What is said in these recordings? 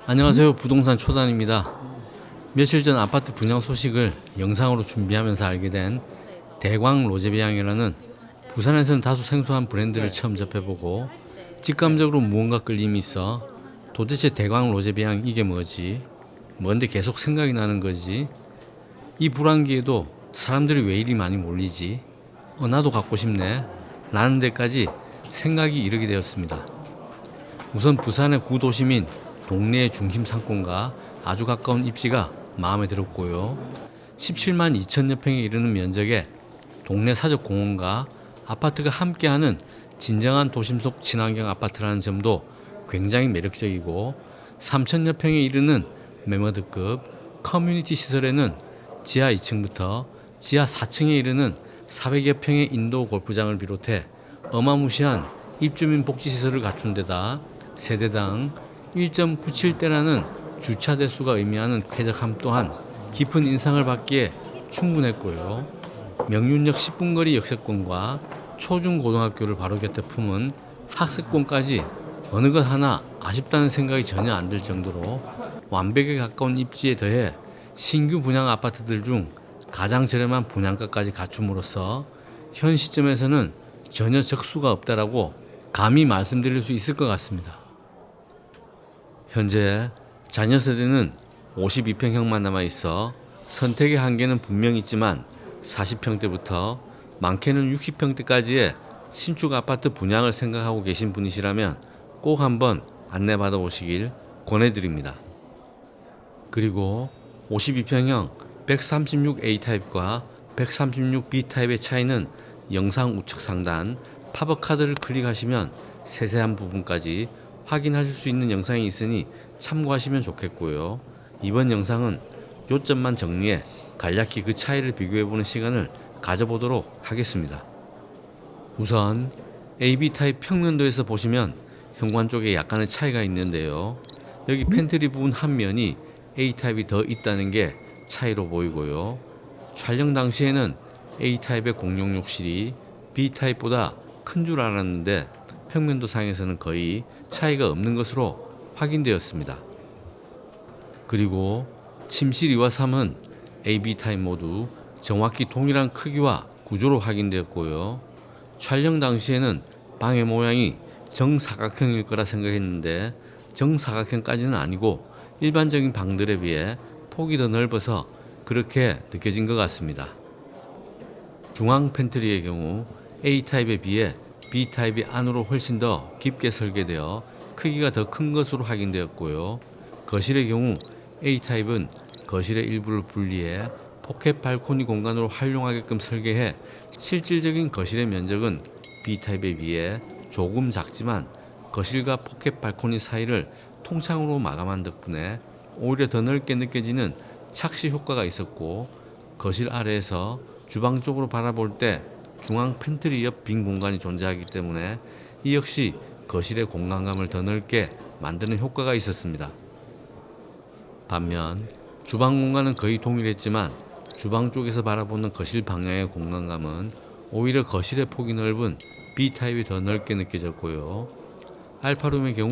안녕하세요. 부동산 초단입니다. 며칠 전 아파트 분양 소식을 영상으로 준비하면서 알게 된 대광 로제비앙이라는 부산에서는 다소 생소한 브랜드를 처음 접해보고 직감적으로 무언가 끌림이 있어 도대체 대광 로제비앙 이게 뭐지? 뭔데 계속 생각이 나는 거지? 이 불황기에도 사람들이 왜 이리 많이 몰리지? 나도 갖고 싶네. 라는 데까지 생각이 이르게 되었습니다. 우선 부산의 구도심인 동네의 중심 상권과 아주 가까운 입지가 마음에 들었고요. 17만 2천여 평에 이르는 면적에 동네 사적 공원과 아파트가 함께하는 진정한 도심 속 친환경 아파트라는 점도 굉장히 매력적이고 3천여 평에 이르는 매머드급 커뮤니티 시설에는 지하 2층부터 지하 4층에 이르는 400여 평의 인도어 골프장을 비롯해 어마무시한 입주민 복지시설을 갖춘 데다 세대당 1.97대라는 주차 대수가 의미하는 쾌적함 또한 깊은 인상을 받기에 충분했고요. 명륜역 10분 거리 역세권과 초중고등학교를 바로 곁에 품은 학세권까지 어느 것 하나 아쉽다는 생각이 전혀 안 들 정도로 완벽에 가까운 입지에 더해 신규 분양 아파트들 중 가장 저렴한 분양가까지 갖춤으로써 현 시점에서는 전혀 적수가 없다라고 감히 말씀드릴 수 있을 것 같습니다. 현재 자녀 세대는 52평형만 남아있어 선택의 한계는 분명히 있지만 40평대부터 많게는 60평대까지의 신축 아파트 분양을 생각하고 계신 분이시라면 꼭 한번 안내받아 보시길 권해드립니다. 그리고 52평형 136A 타입과 136B 타입의 차이는 영상 우측 상단 팝업 카드를 클릭하시면 세세한 부분까지 확인하실 수 있는 영상이 있으니 참고하시면 좋겠고요. 이번 영상은 요점만 정리해 간략히 그 차이를 비교해보는 시간을 가져보도록 하겠습니다. 우선 AB 타입 평면도에서 보시면 현관 쪽에 약간의 차이가 있는데요. 여기 팬트리 부분 한 면이 A 타입이 더 있다는 게 차이로 보이고요. 촬영 당시에는 A 타입의 공용 욕실이 B 타입보다 큰 줄 알았는데 평면도 상에서는 거의 차이가 없는 것으로 확인되었습니다. 그리고 침실 2와 3은 A, B 타입 모두 정확히 동일한 크기와 구조로 확인되었고요. 촬영 당시에는 방의 모양이 정사각형일 거라 생각했는데 정사각형까지는 아니고 일반적인 방들에 비해 폭이 더 넓어서 그렇게 느껴진 것 같습니다. 중앙 팬트리의 경우 A 타입에 비해 B 타입이 안으로 훨씬 더 깊게 설계되어 크기가 더 큰 것으로 확인되었고요. 거실의 경우 A 타입은 거실의 일부를 분리해 포켓 발코니 공간으로 활용하게끔 설계해 실질적인 거실의 면적은 B 타입에 비해 조금 작지만 거실과 포켓 발코니 사이를 통창으로 마감한 덕분에 오히려 더 넓게 느껴지는 착시 효과가 있었고 거실 아래에서 주방 쪽으로 바라볼 때 중앙 팬트리 옆 빈 공간이 존재하기 때문에 이 역시 거실의 공간감을 더 넓게 만드는 효과가 있었습니다. 반면 주방 공간은 거의 동일했지만 주방 쪽에서 바라보는 거실 방향의 공간감은 오히려 거실의 폭이 넓은 B타입이 더 넓게 느껴졌고요. 알파룸의 경우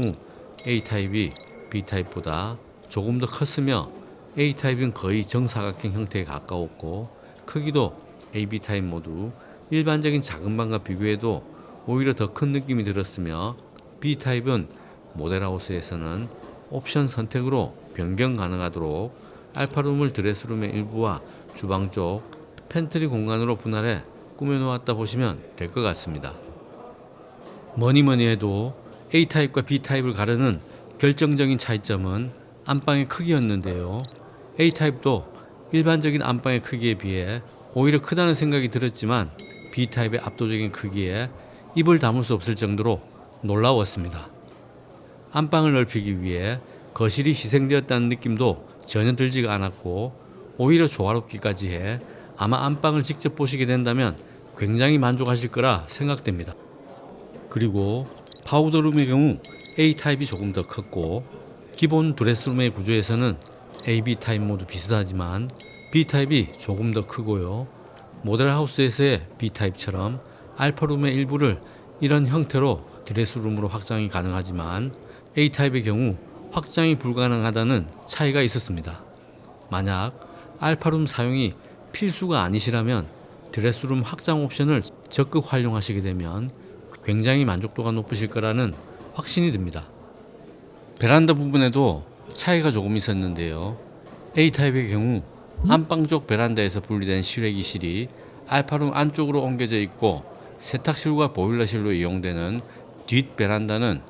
A타입이 B타입보다 조금 더 컸으며 A타입은 거의 정사각형 형태에 가까웠고 크기도 A, B타입 모두 일반적인 작은 방과 비교해도 오히려 더 큰 느낌이 들었으며 B타입은 모델하우스에서는 옵션 선택으로 변경 가능하도록 알파룸을 드레스룸의 일부와 주방 쪽 팬트리 공간으로 분할해 꾸며놓았다 보시면 될 것 같습니다. 뭐니뭐니 해도 A타입과 B타입을 가르는 결정적인 차이점은 안방의 크기였는데요. A타입도 일반적인 안방의 크기에 비해 오히려 크다는 생각이 들었지만 B타입의 압도적인 크기에 입을 다물 수 없을 정도로 놀라웠습니다. 안방을 넓히기 위해 거실이 희생되었다는 느낌도 전혀 들지가 않았고 오히려 조화롭기까지 해 아마 안방을 직접 보시게 된다면 굉장히 만족하실 거라 생각됩니다. 그리고 파우더룸의 경우 A타입이 조금 더 컸고 기본 드레스룸의 구조에서는 A, B타입 모두 비슷하지만 B타입이 조금 더 크고요. 모델하우스에서의 B타입처럼 알파룸의 일부를 이런 형태로 드레스룸으로 확장이 가능하지만 A타입의 경우 확장이 불가능하다는 차이가 있었습니다. 만약 알파룸 사용이 필수가 아니시라면 드레스룸 확장 옵션을 적극 활용하시게 되면 굉장히 만족도가 높으실 거라는 확신이 듭니다. 베란다 부분에도 차이가 조금 있었는데요. A타입의 경우 안방 쪽 베란다에서 분리된 실외기실이 알파룸 안쪽으로 옮겨져 있고 세탁실과 보일러실로 이용되는 뒷 베란다는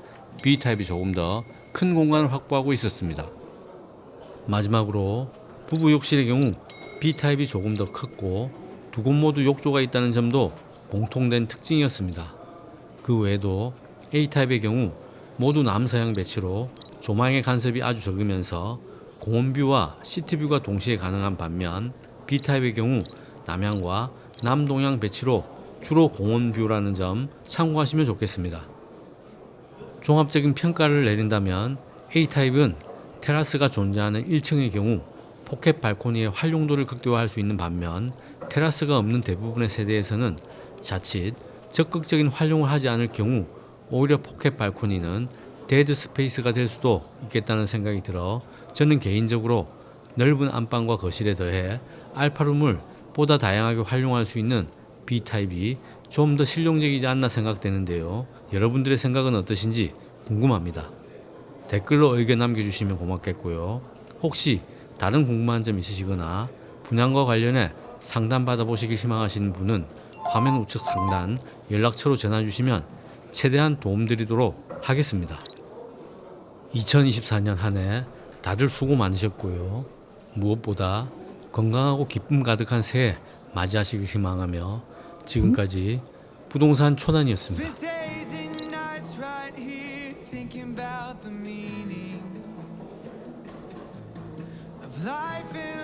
B타입이 조금 더 큰 공간을 확보하고 있었습니다. 마지막으로 부부 욕실의 경우 B타입이 조금 더 컸고 두 곳 모두 욕조가 있다는 점도 공통된 특징이었습니다. 그 외에도 A타입의 경우 모두 남서양 배치로 조망의 간섭이 아주 적으면서 공원뷰와 시티뷰가 동시에 가능한 반면 B타입의 경우 남향과 남동향 배치로 주로 공원뷰라는 점 참고하시면 좋겠습니다. 종합적인 평가를 내린다면 A타입은 테라스가 존재하는 1층의 경우 포켓 발코니의 활용도를 극대화할 수 있는 반면 테라스가 없는 대부분의 세대에서는 자칫 적극적인 활용을 하지 않을 경우 오히려 포켓 발코니는 데드 스페이스가 될 수도 있겠다는 생각이 들어 저는 개인적으로 넓은 안방과 거실에 더해 알파룸을 보다 다양하게 활용할 수 있는 B타입이 좀 더 실용적이지 않나 생각되는데요. 여러분들의 생각은 어떠신지 궁금합니다. 댓글로 의견 남겨주시면 고맙겠고요. 혹시 다른 궁금한 점 있으시거나 분양과 관련해 상담 받아보시길 희망하시는 분은 화면 우측 상단 연락처로 전화주시면 최대한 도움드리도록 하겠습니다. 2024년 한 해 다들 수고 많으셨고요. 무엇보다 건강하고 기쁨 가득한 새해 맞이하시길 희망하며 지금까지 부동산 초단이었습니다. Life in